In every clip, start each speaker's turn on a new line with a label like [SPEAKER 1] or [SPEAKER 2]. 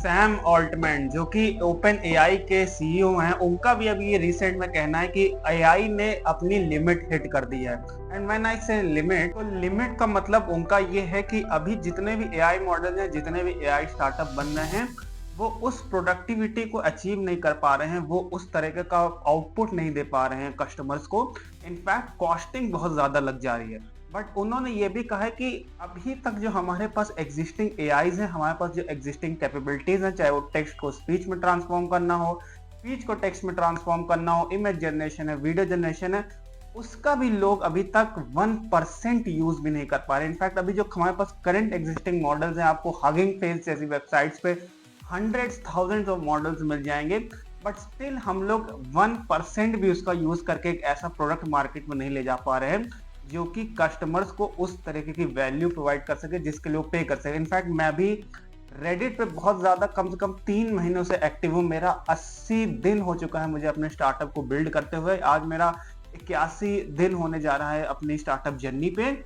[SPEAKER 1] Sam Altman जो कि open AI के सीईओ हैं, उनका भी अभी ये रिसेंट में कहना है कि एआई ने अपनी लिमिट हिट कर दी है। एंड व्हेन आई से लिमिट, तो लिमिट का मतलब उनका ये है कि अभी जितने भी एआई मॉडल हैं, जितने भी एआई स्टार्टअप बन रहे हैं, वो उस प्रोडक्टिविटी को अचीव नहीं कर पा रहे हैं, वो उस तरीके का आउटपुट नहीं दे पा रहे हैं कस्टमर्स को। इनफैक्ट कॉस्टिंग बहुत ज्यादा लग जा रही है। बट उन्होंने ये भी कहा है कि अभी तक जो हमारे पास एग्जिस्टिंग एआईज हैं, हमारे पास जो एग्जिस्टिंग कैपेबिलिटीज हैं, चाहे वो टेक्स्ट को स्पीच में ट्रांसफॉर्म करना हो, स्पीच को टेक्स्ट में ट्रांसफॉर्म करना हो, इमेज जनरेशन है, वीडियो जनरेशन है, उसका भी लोग अभी तक 1% यूज भी नहीं कर पा रहे। इनफैक्ट अभी जो हमारे पास करंट एग्जिस्टिंग मॉडल्स हैं, आपको हगिंग फेस जैसी वेबसाइट्स पे हंड्रेड्स थाउजेंड्स ऑफ मॉडल्स मिल जाएंगे, बट स्टिल हम लोग 1% भी उसका यूज करके एक ऐसा प्रोडक्ट मार्केट में नहीं ले जा पा रहे हैं जो कि कस्टमर्स को उस तरीके की वैल्यू प्रोवाइड कर सके जिसके लिए वो पे कर सके। इनफैक्ट मैं भी रेडिट पे बहुत ज्यादा, कम से कम 3 महीनों से एक्टिव हूँ। मेरा 80 दिन हो चुका है मुझे अपने स्टार्टअप को बिल्ड करते हुए। आज मेरा 81 दिन होने जा रहा है अपनी स्टार्टअप जर्नी पे।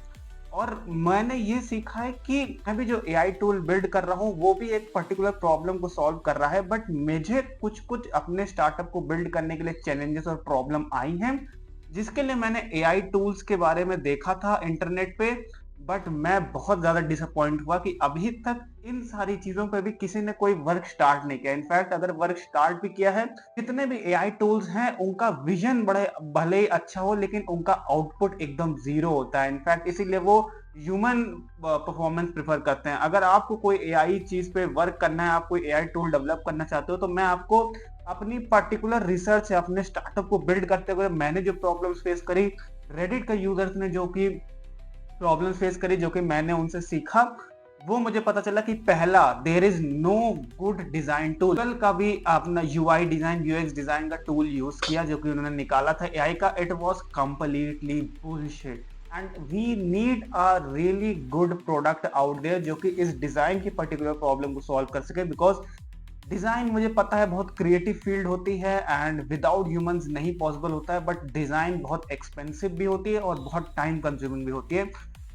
[SPEAKER 1] और मैंने ये सीखा है कि अभी जो एआई टूल बिल्ड कर रहा हूँ वो भी एक पर्टिकुलर प्रॉब्लम को सॉल्व कर रहा है, बट मुझे कुछ कुछ अपने स्टार्टअप को बिल्ड करने के लिए चैलेंजेस और प्रॉब्लम आई हैं, जिसके लिए मैंने एआई टूल्स के बारे में देखा था इंटरनेट पे। बट मैं बहुत ज्यादा डिसअपॉइंट हुआ कि अभी तक इन सारी चीजों पे भी किसी ने कोई वर्क स्टार्ट नहीं किया। इनफैक्ट अगर वर्क स्टार्ट भी किया है, जितने भी एआई टूल्स हैं उनका विजन बड़े भले ही अच्छा हो, लेकिन उनका आउटपुट एकदम जीरो होता है। इनफैक्ट इसीलिए वो ह्यूमन परफॉर्मेंस प्रेफर करते हैं। अगर आपको कोई एआई चीज पे वर्क करना है, आप कोई एआई टूल डेवलप करना चाहते हो, तो मैं आपको अपनी पर्टिकुलर रिसर्च है, अपने स्टार्टअप को बिल्ड करते हुए मैंने जो प्रॉब्लम्स फेस करी, रेडिट का यूजर्स ने जो कि प्रॉब्लम्स फेस करी, जो कि मैंने उनसे सीखा, वो मुझे पता चला कि पहला, there is no good design tool. Google का भी अपना यूआई डिजाइन, यूएक्स डिजाइन का टूल यूज किया जो कि उन्होंने निकाला था एआई का, it was completely bullshit. And we need a really good product out there जो कि इस डिजाइन की पर्टिकुलर प्रॉब्लम को सॉल्व कर सके। बिकॉज डिजाइन, मुझे पता है, बहुत क्रिएटिव फील्ड होती है एंड विदाउट ह्यूमंस नहीं पॉसिबल होता है, बट डिजाइन बहुत एक्सपेंसिव भी होती है और बहुत टाइम कंज्यूमिंग भी होती है।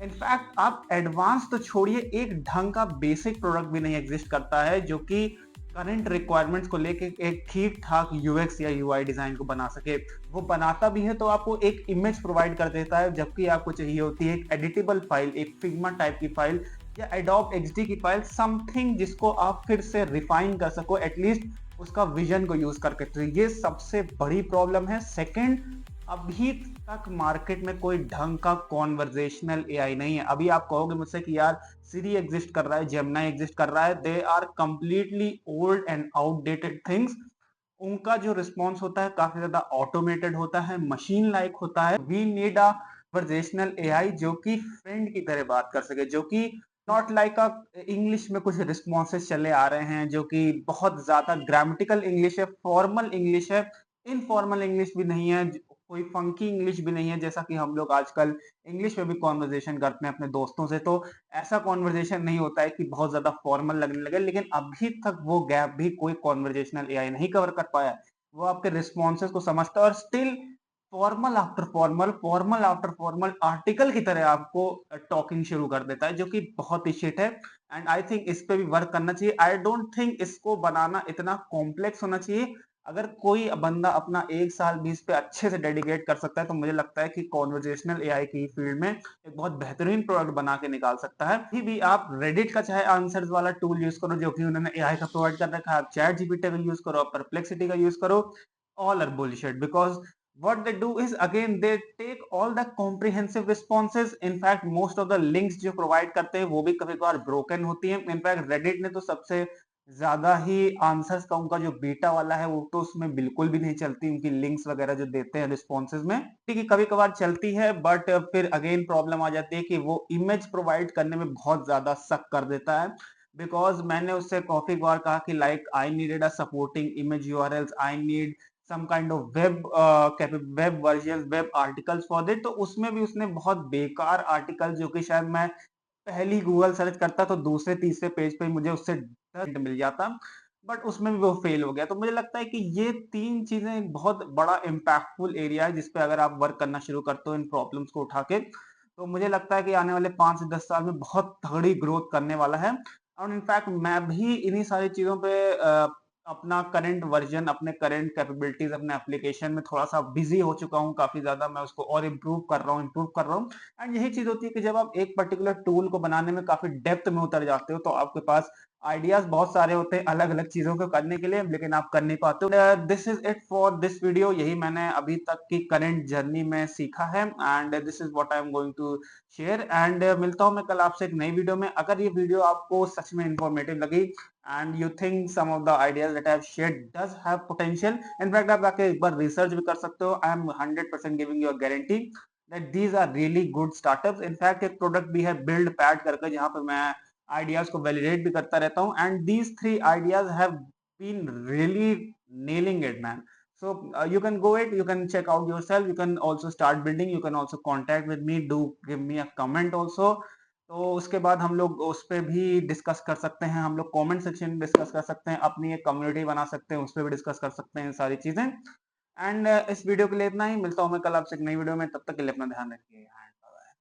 [SPEAKER 1] इनफैक्ट आप एडवांस तो छोड़िए, एक ढंग का बेसिक प्रोडक्ट भी नहीं एग्जिस्ट करता है जो कि करंट रिक्वायरमेंट्स को लेके एक ठीक ठाक यूएक्स या यूआई डिजाइन को बना सके। वो बनाता भी है तो आपको एक इमेज प्रोवाइड कर देता है, जबकि आपको चाहिए होती है एक एडिटेबल फाइल, एक फिग्मा टाइप की फाइल या एडोब एक्सडी की फाइल, समथिंग जिसको आप फिर से रिफाइन कर सको एटलीस्ट उसका विजन को यूज करके। तो ये सबसे बड़ी प्रॉब्लम है। सेकंड, अभी तक मार्केट में कोई ढंग का कॉन्वर्जेशनल एआई नहीं है। अभी आप कहोगे मुझसे कि यार सिरी एग्जिस्ट कर रहा है, जेमिनी एग्जिस्ट कर रहा है, they are completely old and outdated things. उनका जो रिस्पॉन्स होता है काफी ज्यादा ऑटोमेटेड होता है, मशीन लाइक होता है। We need a conversational AI जो कि फ्रेंड की तरह बात कर सके, जो कि नॉट लाइक अ, इंग्लिश में कुछ रिस्पॉन्सेस चले आ रहे हैं जो कि बहुत ज्यादा ग्रामेटिकल इंग्लिश है, फॉर्मल इंग्लिश है, इनफॉर्मल इंग्लिश भी नहीं है, कोई फंकी इंग्लिश भी नहीं है, जैसा कि हम लोग आजकल इंग्लिश में भी कॉन्वर्जेशन करते हैं अपने दोस्तों से। तो ऐसा कॉन्वर्जेशन नहीं होता है कि बहुत ज्यादा फॉर्मल लगने लगे, लेकिन अभी तक वो गैप भी कोई कॉन्वर्जेशनल एआई नहीं कवर कर पाया। वो आपके रिस्पॉन्सेस को समझता है और still formal after formal, formal after formal article की तरह आपको टॉकिंग शुरू कर देता है, जो कि बहुत ही शिट है। एंड आई थिंक इस पे भी वर्क करना चाहिए। आई डोंट थिंक इसको बनाना इतना कॉम्प्लेक्स होना चाहिए। अगर कोई बंदा अपना 1 साल 20 पे अच्छे से डेडिकेट कर सकता है, तो मुझे लगता है कि कॉन्वर्जेशनल एआई की फील्ड में एक बहुत बेहतरीन प्रोडक्ट बना के निकाल सकता है। अभी भी आप रेडिट का चाहे आंसर्स वाला टूल यूज करो जो कि उन्होंने एआई का प्रोवाइड कर रखा है, आप चैट जीपीटी का यूज करो, आप परप्लेक्सिटी का यूज करो, all are bullshit because what they do is again they take all the comprehensive responses. In fact most of the links जो provide करते हैं वो भी कभी कभार broken होती हैं। In fact Reddit ने तो सबसे ज्यादा ही आंसर्स का उनका जो बीटा वाला है वो तो उसमें बिल्कुल भी नहीं चलती, उनकी लिंक्स वगैरह जो देते हैं रिस्पॉन्सेज में, ठीक है, कभी कभार चलती है, बट फिर अगेन प्रॉब्लम आ जाती है कि वो इमेज प्रोवाइड करने में बहुत ज्यादा सक कर देता है। बिकॉज मैंने उससे काफी बार कहा कि like I needed a supporting image URLs, I need some kind of web versions, web articles for that, तो उसमें भी उसने बहुत बेकार आर्टिकल, जो कि शायद मैं पहली गूगल सर्च करता तो दूसरे तीसरे पेज पे मुझे उससे 10 मिल जाता, बट उसमें भी वो फेल हो गया। तो मुझे लगता है कि ये 3 चीजें एक बहुत बड़ा इम्पैक्टफुल एरिया है जिसपे अगर आप वर्क करना शुरू करते हो इन प्रॉब्लम्स को उठा के, तो मुझे लगता है कि आने वाले 5 से 10 साल में बहुत तगड़ी ग्रोथ करने वाला है। और इनफैक्ट मैं भी इन्हीं सारी चीज़ों पे अपना करंट वर्ज़न, अपने करंट कैपेबिलिटीज़, अपने एप्लीकेशन में थोड़ा-सा बिज़ी हो चुका हूँ काफ़ी ज़्यादा, मैं उसको और इम्प्रूव कर रहा हूँ। एंड यही चीज़ होती है कि जब आप एक पर्टिकुलर टूल को बनाने में काफ़ी डेप्थ में उतर जाते हो, तो आपके पास आइडियाज़ बहुत सारे होते हैं अलग-अलग चीज़ों को करने के लिए, लेकिन आप कर नहीं पाते हो। This is it for this video, यही मैंने अभी तक की करंट जर्नी में सीखा है and this is what I am going to share and मिलता हूँ मैं कल आपसे एक नई वीडियो में। अगर ये वीडियो आपको सच में इन्फॉर्मेटिव लगी and you think some of the ideas that I have shared does have potential, in fact आप जाके एक बार रिसर्च भी कर सकते हो। I am 100% giving you a guarantee that these are really good startups. In fact एक प्रोडक्ट भी है बिल्ड पैड करके, जहाँ पे मैं आइडियाज को वैलिडेट भी करता रहता हूँ and these 3 ideas have been really nailing it man. So you can go it, you can check out yourself, you can also start building, you can also contact with me, do give me a comment also। तो उसके बाद हम लोग उस पे भी discuss कर सकते हैं, हम लोग कमेंट सेक्शन में डिस्कस कर सकते हैं, अपनी एक कम्युनिटी बना सकते हैं, उस पे भी डिस्कस कर सकते हैं सारी चीजें। एंड इस वीडियो के लिए इतना ही, मिलता हूँ मैं कल आपसे एक नई वीडियो में, तब तक के लिए अपना ध्यान रखिए।